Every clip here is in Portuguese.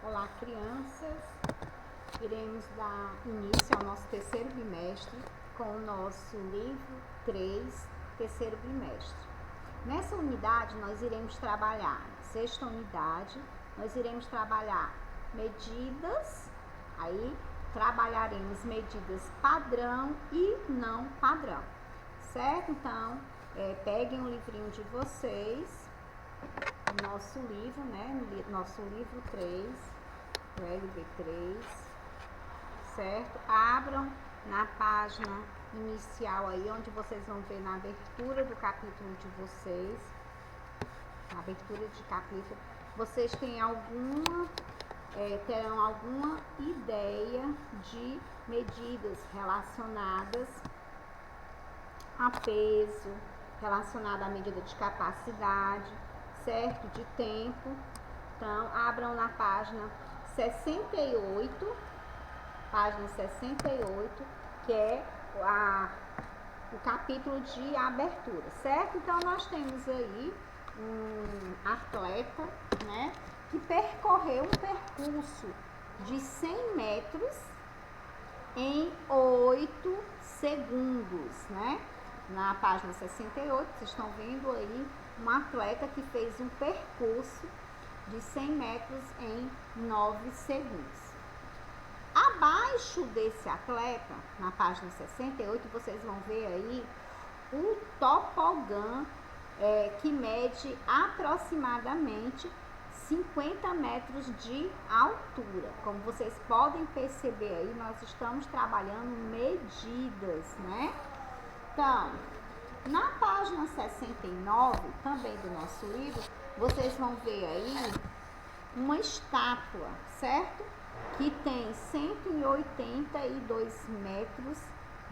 Olá, crianças! Iremos dar início ao nosso terceiro bimestre com o nosso livro 3, terceiro bimestre. Nessa unidade, nós iremos trabalhar, sexta unidade, nós iremos trabalhar medidas, aí trabalharemos medidas padrão e não padrão, certo? Então, peguem o livrinho de vocês, nosso livro, né? Nosso livro 3, o LB3, certo? Abram na página inicial aí, onde vocês vão ver na abertura do capítulo de vocês, na abertura de capítulo, vocês têm terão alguma ideia de medidas relacionadas a peso, relacionada à medida de capacidade, certo? De tempo. Então, abram na página 68, que é o capítulo de abertura, certo? Então, nós temos aí um atleta, né, que percorreu um percurso de 100 metros em 8 segundos, né? Na página 68, vocês estão vendo aí um atleta que fez um percurso de 100 metros em 9 segundos. Abaixo desse atleta, na página 68, vocês vão ver aí o tobogã, que mede aproximadamente 50 metros de altura. Como vocês podem perceber aí, nós estamos trabalhando medidas, né? Então, na página 69, também do nosso livro, vocês vão ver aí uma estátua, certo? Que tem 182 metros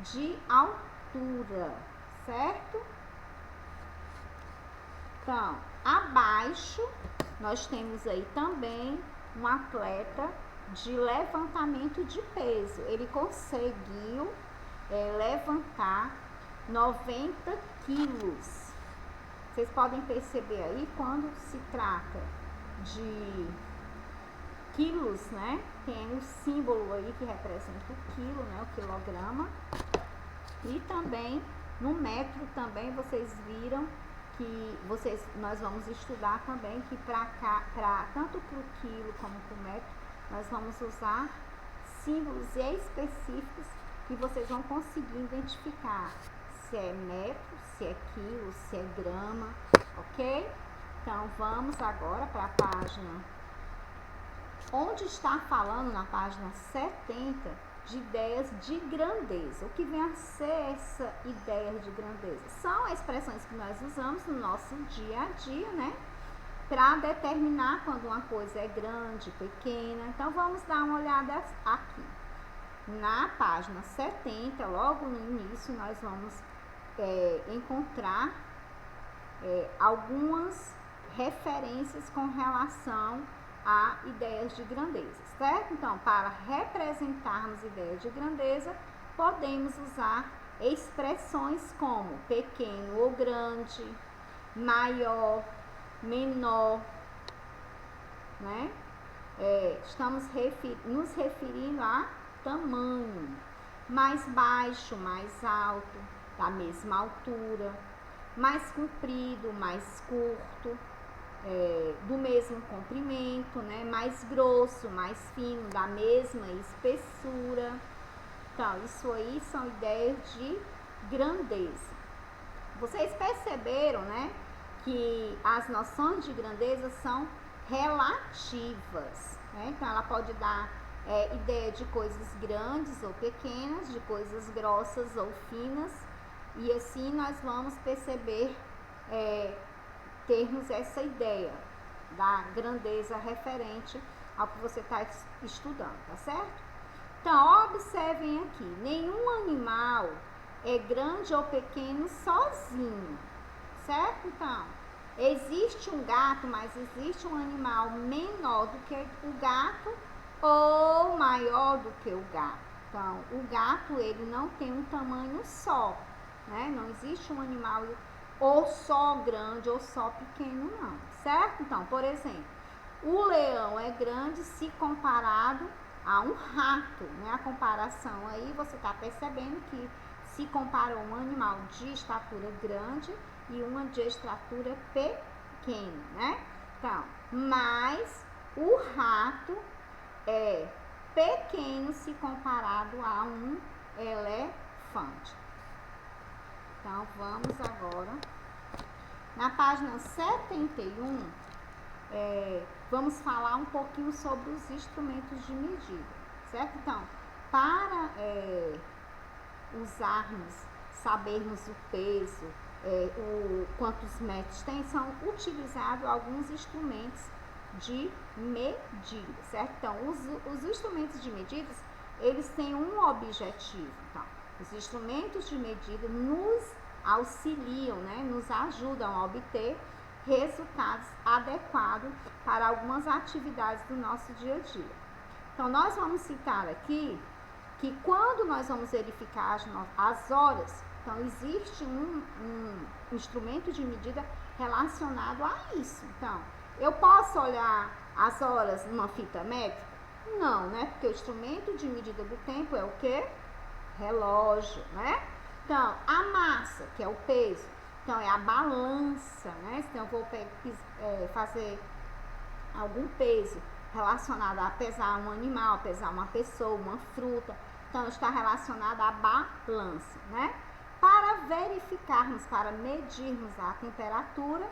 de altura, certo? Então, abaixo, nós temos aí também um atleta de levantamento de peso. Ele conseguiu levantar 90 quilos. Vocês podem perceber aí, quando se trata de quilos, né? Tem o símbolo aí que representa o quilo, né? O quilograma. E também no metro também vocês viram que nós vamos estudar também que tanto para o quilo como para o metro, nós vamos usar símbolos específicos que vocês vão conseguir identificar se é metro, se é quilo, se é grama, ok? Então, vamos agora para a página onde está falando, na página 70, de ideias de grandeza. O que vem a ser essa ideia de grandeza? São expressões que nós usamos no nosso dia a dia, né? Para determinar quando uma coisa é grande, pequena. Então, vamos dar uma olhada aqui. Na página 70, logo no início, nós vamos encontrar algumas referências com relação a ideias de grandeza, certo? Então, para representarmos ideias de grandeza, podemos usar expressões como pequeno ou grande, maior, menor, né? Estamos nos referindo a tamanho, mais baixo, mais alto, da mesma altura, mais comprido, mais curto, do mesmo comprimento, né? Mais grosso, mais fino, da mesma espessura. Então, isso aí são ideias de grandeza. Vocês perceberam, né, que as noções de grandeza são relativas, né? Então, ela pode dar ideia de coisas grandes ou pequenas, de coisas grossas ou finas, e assim nós vamos perceber, termos essa ideia da grandeza referente ao que você está estudando, tá certo? Então, observem aqui, nenhum animal é grande ou pequeno sozinho, certo? Então, existe um gato, mas existe um animal menor do que o gato ou maior do que o gato. Então, o gato, ele não tem um tamanho só, né? Não existe um animal ou só grande ou só pequeno, não, certo? Então, por exemplo, O leão é grande se comparado a um rato, né? A comparação aí você está percebendo que se comparou um animal de estatura grande e uma de estatura pequena, né? Então, mas o rato é pequeno se comparado a um elefante. Então, vamos agora na página 71, vamos falar um pouquinho sobre os instrumentos de medida, certo? Então, para sabermos o peso, quantos metros tem, são utilizados alguns instrumentos de medida, certo? Então, os instrumentos de medidas, eles têm um objetivo. Então, os instrumentos de medida nos auxiliam, né? Nos ajudam a obter resultados adequados para algumas atividades do nosso dia a dia. Então, nós vamos citar aqui que quando nós vamos verificar as horas, então existe um instrumento de medida relacionado a isso. Então, eu posso olhar as horas numa fita métrica? Não, né? Porque o instrumento de medida do tempo é o quê? Relógio, né? Então, a massa, que é o peso, então é a balança, né? Então, eu vou fazer algum peso relacionado a pesar um animal, pesar uma pessoa, uma fruta. Então, está relacionado à balança, né? Para verificarmos, para medirmos a temperatura,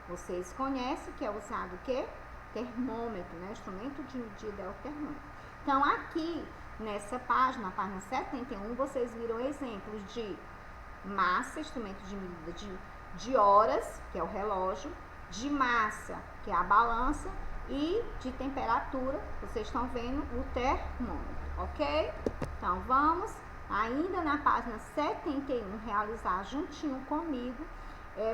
vocês conhecem que é usado o quê? Termômetro, né? O instrumento de medida é o termômetro. Então, aqui, nessa página, na página 71, vocês viram exemplos de massa, instrumento de medida de horas, que é o relógio, de massa, que é a balança, e de temperatura, vocês estão vendo o termômetro, ok? Então, vamos ainda na página 71 realizar juntinho comigo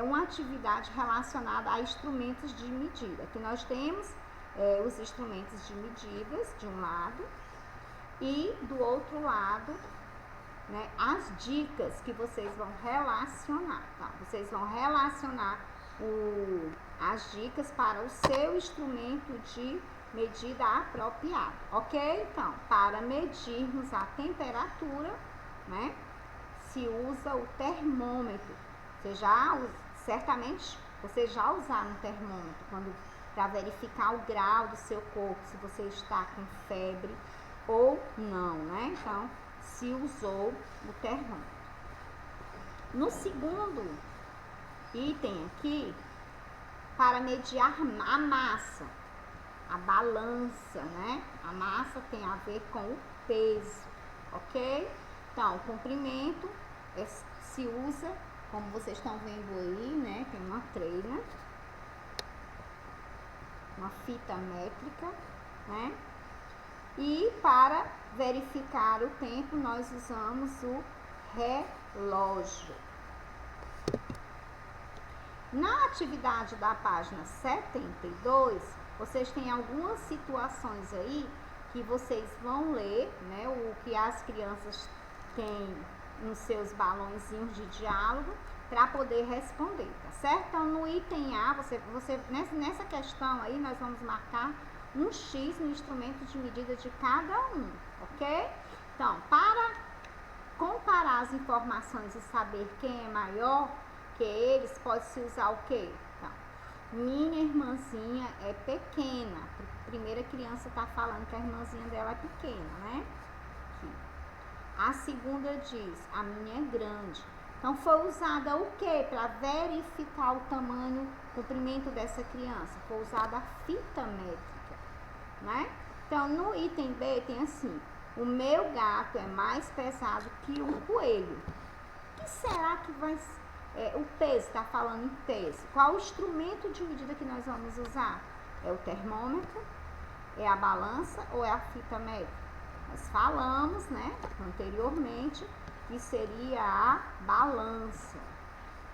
uma atividade relacionada a instrumentos de medida. Aqui nós temos os instrumentos de medidas de um lado e do outro lado, né, as dicas que vocês vão relacionar, tá? Vocês vão relacionar as dicas para o seu instrumento de medida apropriado, ok? Então, para medirmos a temperatura, né, se usa o termômetro. Certamente, você já usaram um termômetro para verificar o grau do seu corpo, se você está com febre ou não, né? Então, se usou o termômetro. No segundo item aqui, para medir a massa, a balança, né? A massa tem a ver com o peso, ok? Então, o comprimento se usa, como vocês estão vendo aí, né? Tem uma treina, uma fita métrica, né? E para verificar o tempo, nós usamos o relógio. Na atividade da página 72, vocês têm algumas situações aí que vocês vão ler, né? O que as crianças têm nos seus balõezinhos de diálogo para poder responder, tá certo? Então, no item A, nessa questão aí, nós vamos marcar um X no instrumento de medida de cada um, ok? Então, para comparar as informações e saber quem é maior que eles, pode-se usar o quê? Então, minha irmãzinha é pequena. A primeira criança está falando que a irmãzinha dela é pequena, né? Aqui. A segunda diz, a minha é grande. Então, foi usada o quê? Para verificar o tamanho, o comprimento dessa criança. Foi usada a fita métrica, né? Então, no item B tem assim, o meu gato é mais pesado que um coelho. O que será que vai ser? O peso, está falando em peso. Qual o instrumento de medida que nós vamos usar? É o termômetro? É a balança ou é a fita métrica? Nós falamos, né, anteriormente, que seria a balança.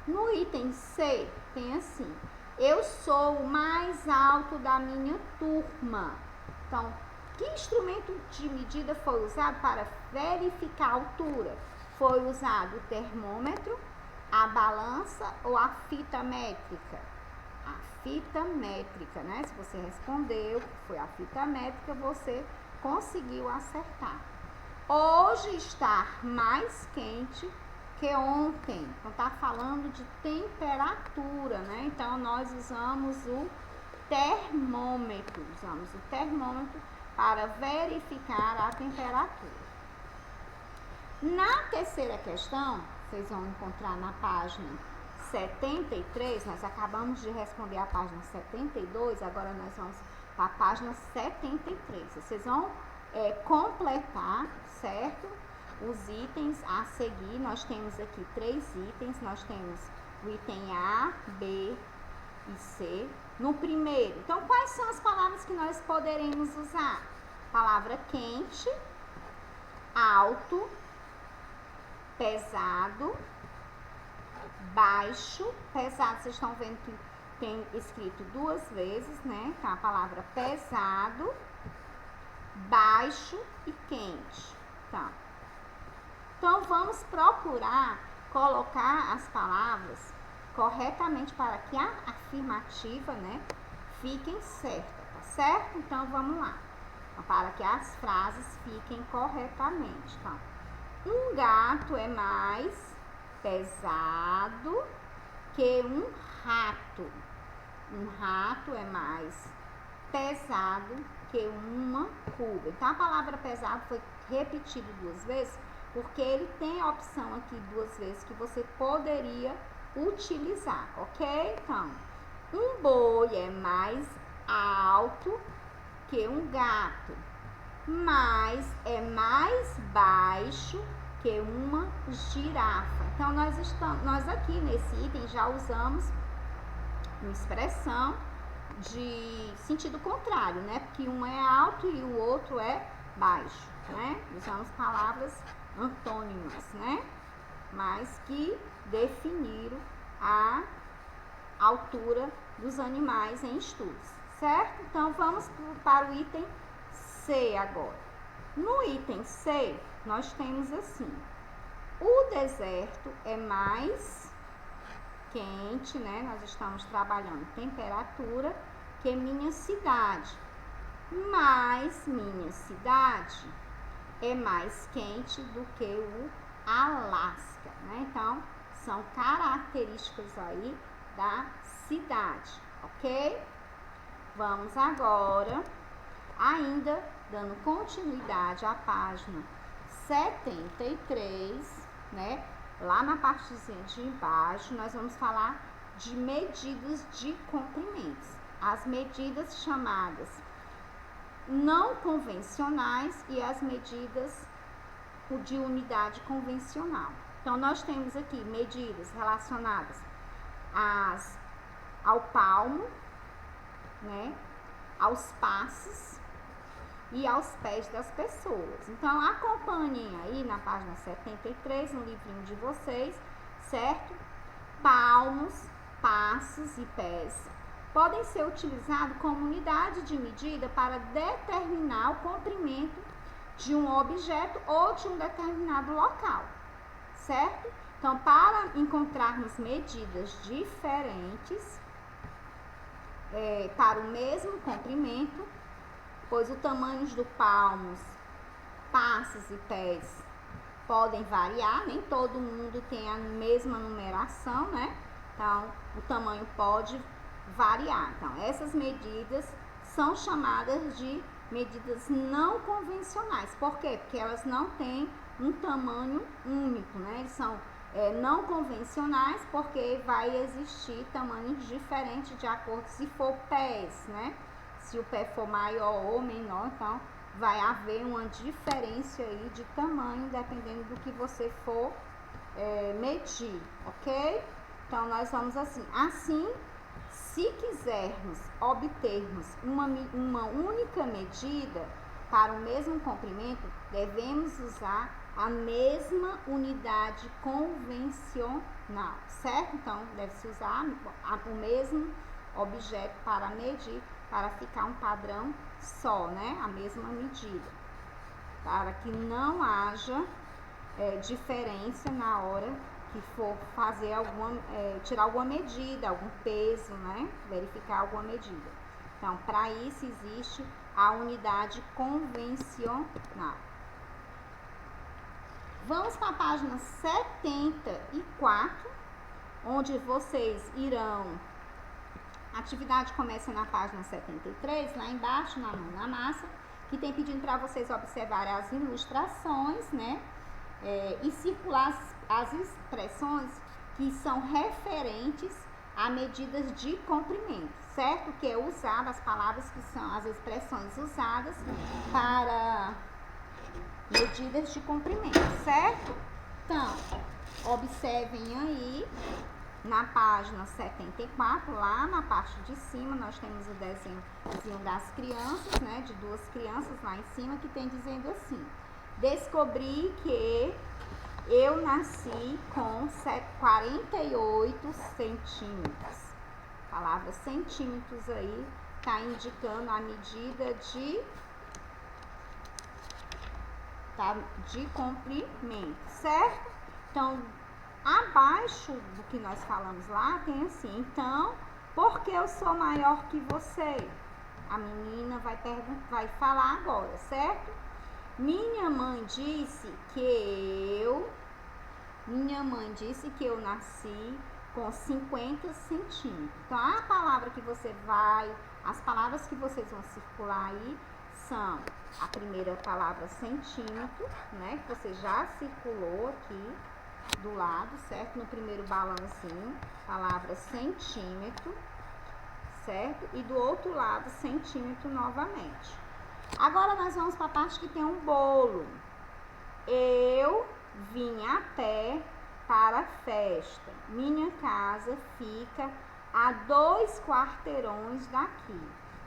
No item C, tem assim, eu sou o mais alto da minha turma. Então, que instrumento de medida foi usado para verificar a altura? Foi usado o termômetro, a balança ou a fita métrica? a fita métrica, né? Se você respondeu que foi a fita métrica, você conseguiu acertar. Hoje está mais quente que ontem. Então, tá falando de temperatura, né? Então, nós usamos o termômetro. Usamos o termômetro para verificar a temperatura. Na terceira questão, vocês vão encontrar na página 73, nós acabamos de responder a página 72, agora nós vamos para a página 73. Vocês vão completar, certo? Os itens a seguir, nós temos aqui 3 itens, nós temos o item A, B e C. No primeiro, então quais são as palavras que nós poderemos usar? Palavra quente, alto, pesado, baixo. Pesado, vocês estão vendo que tem escrito 2 vezes, né? Então, a palavra pesado, baixo e quente. Tá. Então, vamos procurar colocar as palavras corretamente para que a afirmativa, né, fiquem certas, tá certo? Então, vamos lá. Então, para que as frases fiquem corretamente, tá? Um gato é mais pesado que um rato. Um rato é mais pesado que uma cuba. Então, a palavra pesado foi repetida 2 vezes, porque ele tem a opção aqui 2 vezes que você poderia utilizar, ok? Então, um boi é mais alto que um gato, mas é mais baixo que uma girafa. Então, nós aqui nesse item já usamos uma expressão de sentido contrário, né? Porque um é alto e o outro é baixo, né? Usamos palavras antônimas, né? Mas que definiram a altura dos animais em estudos, certo? Então, vamos para o item C agora. No item C, nós temos assim: o deserto é mais quente, né? Nós estamos trabalhando temperatura, que minha cidade. Mas minha cidade é mais quente do que o Alasca, né? Então, são características aí da cidade, ok? Vamos agora, ainda dando continuidade à página 73, né? Lá na partezinha de embaixo, nós vamos falar de medidas de comprimentos. As medidas chamadas não convencionais e as medidas de unidade convencional. Então, nós temos aqui medidas relacionadas ao palmo, né, aos passos e aos pés das pessoas. Então, acompanhem aí na página 73, no livrinho de vocês, certo? Palmos, passos e pés podem ser utilizados como unidade de medida para determinar o comprimento de um objeto ou de um determinado local, certo? Então, para encontrarmos medidas diferentes para o mesmo comprimento, pois o tamanho do palmos, passos e pés podem variar, nem todo mundo tem a mesma numeração, né? Então, o tamanho pode variar. Então, essas medidas são chamadas de medidas não convencionais. Por quê? Porque elas não têm um tamanho único, né? Eles são não convencionais porque vai existir tamanhos diferentes de acordo se for pés, né? Se o pé for maior ou menor, então vai haver uma diferença aí de tamanho dependendo do que você for medir, ok? Então, nós vamos assim. Assim, se quisermos obtermos uma única medida para o mesmo comprimento, devemos usar a mesma unidade convencional, certo? Então, deve-se usar o mesmo objeto para medir, para ficar um padrão só, né? A mesma medida, para que não haja diferença na hora que for fazer tirar alguma medida, algum peso, né? Verificar alguma medida. Então, para isso existe a unidade convencional. Vamos para a página 74, onde vocês irão... A atividade começa na página 73, lá embaixo, na mão na massa, que tem pedido para vocês observarem as ilustrações, né? E circular as expressões que são referentes a medidas de comprimento, certo? Que é usar as palavras que são as expressões usadas para medidas de comprimento, certo? Então, observem aí na página 74, lá na parte de cima, nós temos o desenho das crianças, né? De duas crianças lá em cima, que tem dizendo assim: descobri que eu nasci com 48 centímetros. A palavra centímetros aí está indicando a medida de comprimento, certo? Então, abaixo do que nós falamos lá, tem assim: então, porque eu sou maior que você? A menina vai falar agora, certo? Minha mãe disse que eu nasci com 50 centímetros. Então, as palavras que vocês vão circular aí são a primeira palavra centímetro, né? Que você já circulou aqui do lado, certo? No primeiro balãozinho, palavra centímetro, certo? E do outro lado, centímetro novamente. Agora nós vamos para a parte que tem um bolo. Eu vim a pé para a festa. Minha casa fica a 2 quarteirões daqui.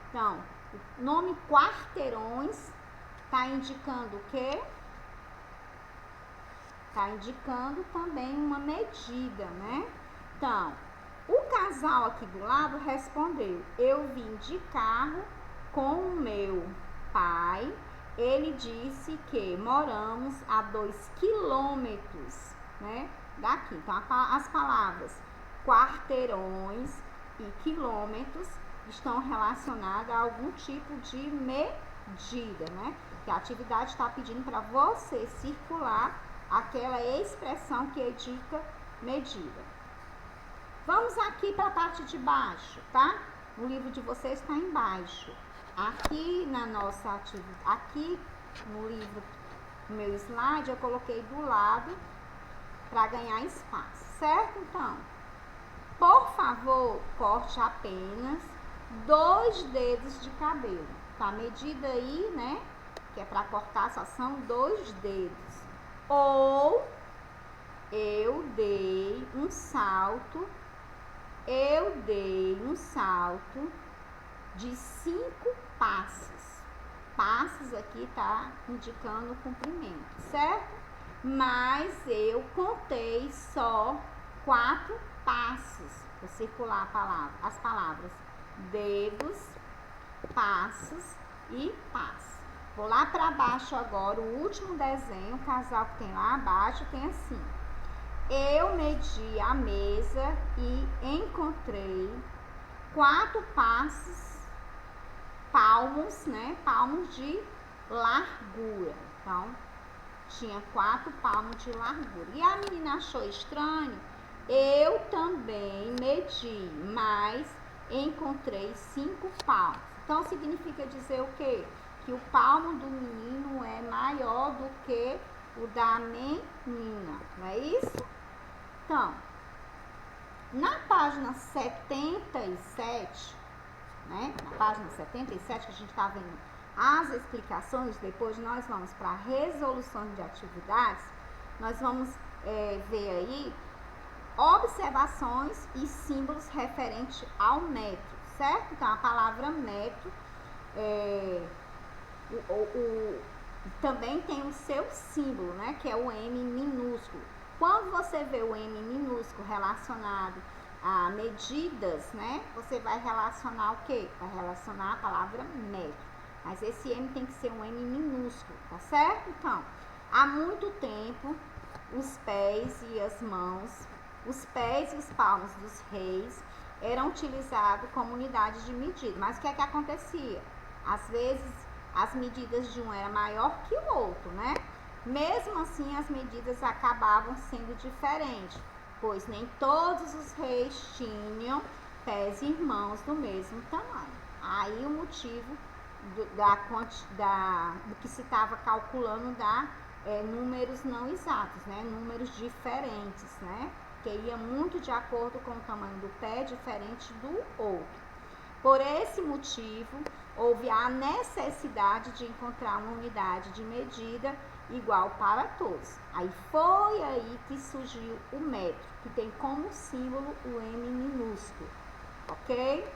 Então, o nome quarteirões está indicando o quê? Está indicando também uma medida, né? Então, o casal aqui do lado respondeu: eu vim de carro com o meu pai. Ele disse que moramos a 2 quilômetros, né, daqui. Então, as palavras quarteirões e quilômetros estão relacionadas a algum tipo de medida, né? Que a atividade está pedindo para você circular aquela expressão que indica medida. Vamos aqui para a parte de baixo, tá? O livro de vocês está embaixo. Aqui na nossa atividade, aqui no livro, no meu slide, eu coloquei do lado para ganhar espaço, certo? Então, por favor, corte apenas 2 dedos de cabelo. Tá? A medida aí, né, que é para cortar, só são 2 dedos. Ou eu dei um salto de 5 passos. Passos aqui tá indicando o comprimento, certo? Mas eu contei só 4 passos. Vou circular as palavras dedos, passos e passo. Vou lá para baixo agora, o último desenho, o casal que tem lá abaixo tem assim: eu medi a mesa e encontrei 4 palmos, né? Palmos de largura. Então, tinha 4 palmos de largura. E a menina achou estranho. Eu também medi, mas encontrei 5 palmos. Então, significa dizer o quê? Que o palmo do menino é maior do que o da menina, não é isso? Então, na página 77, né? Na página 77, que a gente está vendo as explicações, depois nós vamos para a resolução de atividades, nós vamos ver aí observações e símbolos referentes ao metro, certo? Então, a palavra metro também tem o seu símbolo, né? Que é o M minúsculo. Quando você vê o M minúsculo relacionado a medidas, né? Você vai relacionar o quê? Vai relacionar a palavra metro. Mas esse M tem que ser um M minúsculo, tá certo? Então, há muito tempo os pés e as mãos, os pés e os palmos dos reis eram utilizados como unidade de medida. Mas o que é que acontecia? Às vezes as medidas de um era maior que o outro, né? Mesmo assim, as medidas acabavam sendo diferentes, pois nem todos os reis tinham pés e mãos do mesmo tamanho. Aí o motivo do que se estava calculando dá números não exatos, né? Números diferentes, né? Que ia muito de acordo com o tamanho do pé, diferente do outro. Por esse motivo, houve a necessidade de encontrar uma unidade de medida igual para todos. Aí foi aí que surgiu o metro, que tem como símbolo o M minúsculo, ok?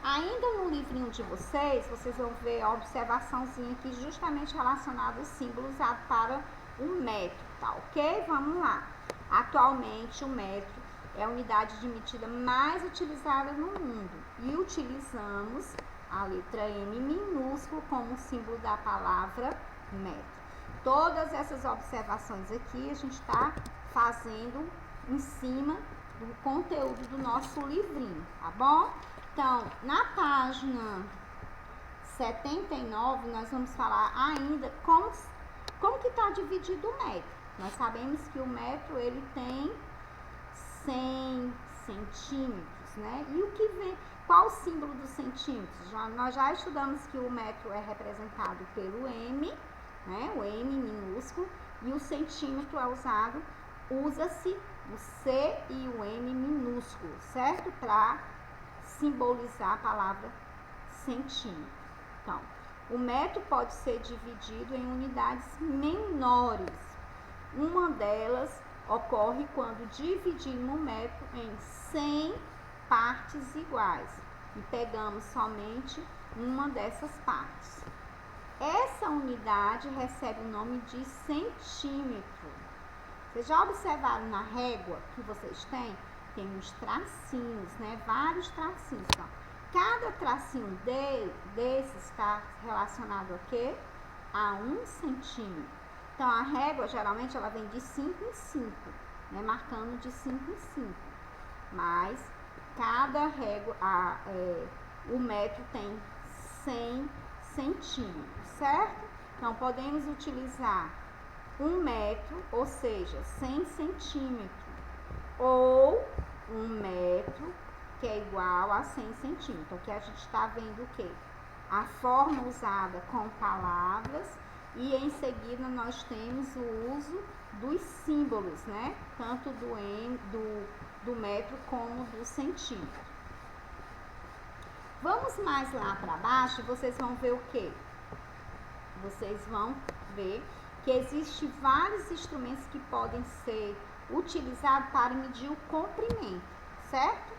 Ainda no livrinho de vocês vão ver a observaçãozinha aqui justamente relacionada ao símbolo usado para o metro, tá ok? Vamos lá. Atualmente o metro é a unidade de medida mais utilizada no mundo e utilizamos a letra M minúsculo como símbolo da palavra metro. Todas essas observações aqui a gente está fazendo em cima do conteúdo do nosso livrinho, tá bom? Então, na página 79, nós vamos falar ainda como que está dividido o metro. Nós sabemos que o metro, ele tem 100 centímetros, né? E o que vem, qual o símbolo dos centímetros? Nós já estudamos que o metro é representado pelo M, né? O M minúsculo, e o centímetro é usa-se o C e o M minúsculo, certo? Para simbolizar a palavra centímetro. Então, o metro pode ser dividido em unidades menores. Uma delas ocorre quando dividimos o metro em 100 partes iguais e pegamos somente uma dessas partes. Essa unidade recebe o nome de centímetro. Vocês já observaram na régua que vocês têm? Tem uns tracinhos, né? Vários tracinhos. Então, cada tracinho desses está relacionado a quê? A 1 centímetro. Então, a régua, geralmente, ela vem de 5 em 5, né? Marcando de 5 em 5. Mas, cada régua, o metro tem 100 centímetros, certo? Então, podemos utilizar 1 metro, ou seja, 100 centímetros, ou 1 metro, que é igual a 100 centímetros. Aqui a gente está vendo o quê? A forma usada com palavras e em seguida nós temos o uso dos símbolos, né? Tanto do metro como do centímetro. Vamos mais lá para baixo, vocês vão ver o quê? Vocês vão ver que existem vários instrumentos que podem ser utilizados para medir o comprimento, certo?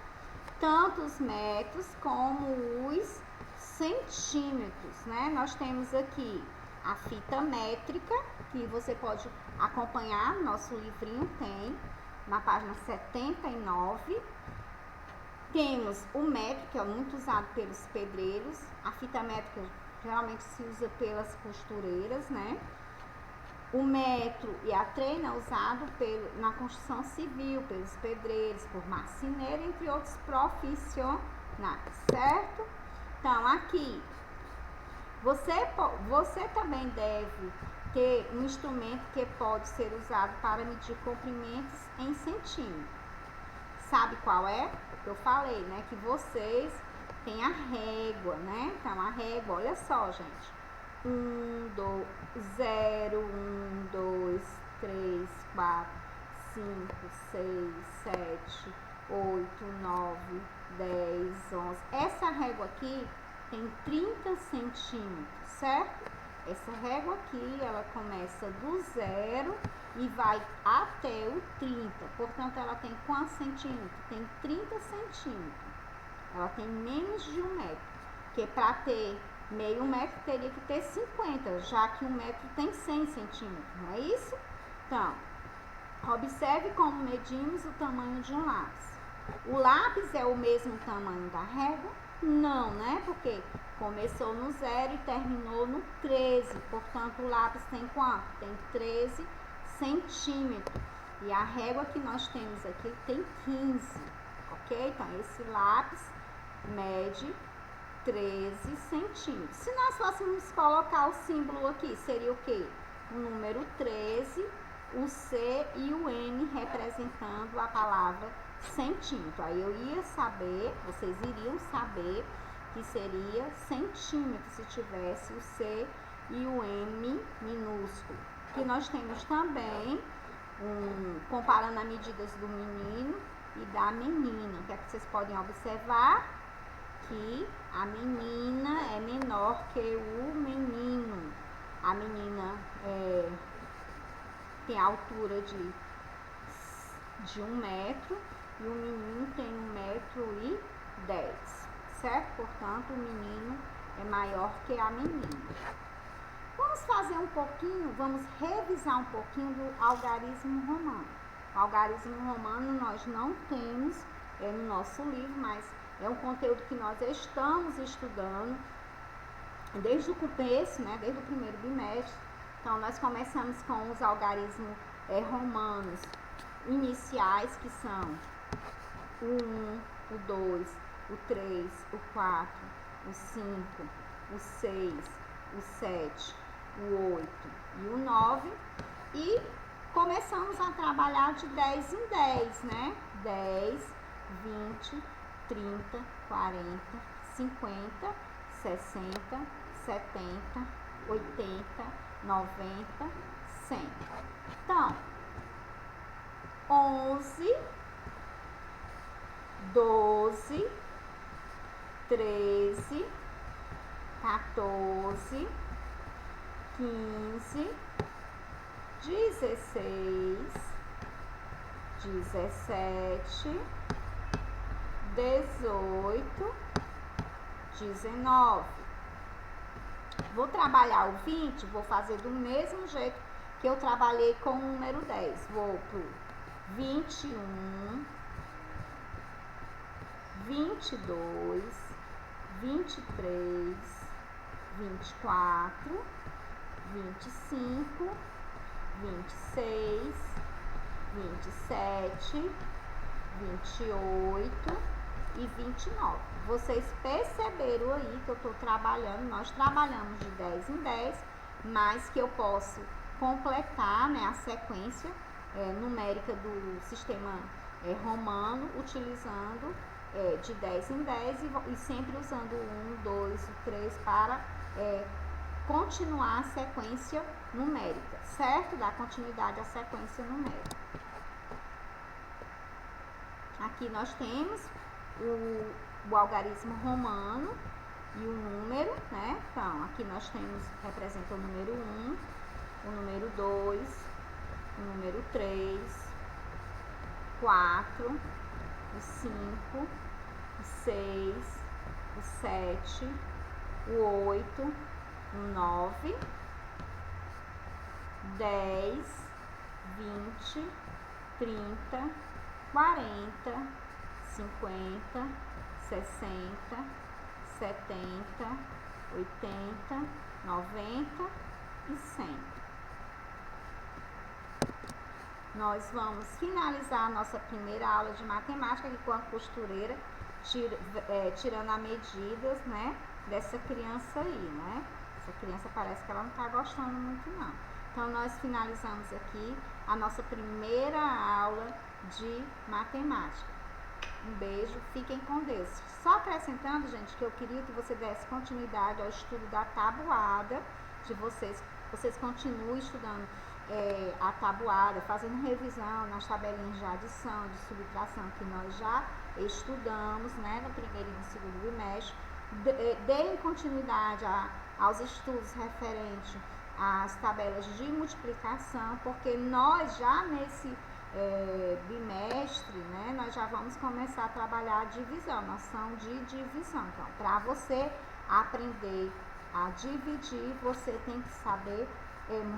Tanto os metros como os centímetros, né? Nós temos aqui a fita métrica, que você pode acompanhar, nosso livrinho tem, na página 79. Temos o metro, que é muito usado pelos pedreiros. A fita métrica geralmente se usa pelas costureiras, né? O metro e a treina é usado na construção civil, pelos pedreiros, por marceneiro, entre outros profissionais, certo? Então, aqui, você também deve ter um instrumento que pode ser usado para medir comprimentos em centímetros. Sabe qual é? O que eu falei, né? Que vocês têm a régua, né? Então, a régua, olha só, gente. 0, 1, 2, 3, 4, 5, 6, 7, 8, 9, 10, 11. Essa régua aqui tem 30 centímetros, certo? Essa régua aqui, ela começa do 0 e vai até o 30. Portanto, ela tem quantos centímetros? Tem 30 centímetros. Ela tem menos de 1 metro. Porque para ter meio metro, teria que ter 50, já que 1 metro tem 100 centímetros, não é isso? Então, observe como medimos o tamanho de um lápis. O lápis é o mesmo tamanho da régua? Não, né? Porque começou no 0 e terminou no 13. Portanto, o lápis tem quanto? Tem 13 centímetro. E a régua que nós temos aqui tem 15, ok? Então, esse lápis mede 13 centímetros. Se nós fôssemos colocar o símbolo aqui, seria o quê? O número 13, o C e o N representando a palavra centímetro. Aí eu ia saber, vocês iriam saber que seria centímetro se tivesse o C e o M minúsculo. Que nós temos também, comparando as medidas do menino e da menina, que é que vocês podem observar que a menina é menor que o menino. A menina tem a altura de 1 metro e o menino tem 1,10 m, certo? Portanto, o menino é maior que a menina. Vamos fazer um pouquinho, vamos revisar um pouquinho do algarismo romano. O algarismo romano nós não temos no nosso livro, mas é um conteúdo que nós estamos estudando desde o começo, né, desde o primeiro bimestre. Então, nós começamos com os algarismos romanos iniciais, que são o 1, o 2, o 3, o 4, o 5, o 6, o 7, o 8 e o 9. E começamos a trabalhar de 10 em 10, né? 10, 20, 30, 40, 50, 60, 70, 80, 90, 100. Então, 11, 12, 13, 14, 15, 16, 17, 18, 19. Vou trabalhar o 20, vou fazer do mesmo jeito que eu trabalhei com o número 10. Vou pro 21, 22, 23, 24, 25, 26, 27, 28 e 29. Vocês perceberam aí que eu estou trabalhando, nós trabalhamos de 10 em 10, mas que eu posso completar, né, a sequência numérica do sistema romano, utilizando de 10 em 10 e sempre usando o 1, 2 e 3 para continuar a sequência numérica, certo? Dar continuidade à sequência numérica. Aqui nós temos o algarismo romano e o número, né? Então, aqui nós temos, representa o número 1, o número 2, o número 3, 4, o 5, o 6, o 7, o 8, o 9, 10, 20, 30, 40, 50, 60, 70, 80, 90 e 100. Nós vamos finalizar a nossa primeira aula de matemática aqui com a costureira, tirando as medidas, né, dessa criança aí, né? Essa criança parece que ela não está gostando muito, não. Então, nós finalizamos aqui a nossa primeira aula de matemática. Um beijo, fiquem com Deus. Só acrescentando, gente, que eu queria que você desse continuidade ao estudo da tabuada de vocês. Vocês continuem estudando a tabuada, fazendo revisão nas tabelinhas de adição, de subtração que nós já estudamos, né, no primeiro e no segundo bimestre. Deem continuidade aos estudos referentes às tabelas de multiplicação, porque nós já nesse bimestre, né, nós já vamos começar a trabalhar a divisão, noção de divisão. Então, para você aprender a dividir, você tem que saber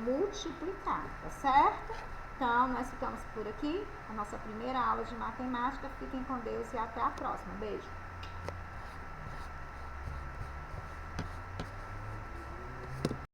multiplicar, tá certo? Então, nós ficamos por aqui, a nossa primeira aula de matemática. Fiquem com Deus e até a próxima. Beijo!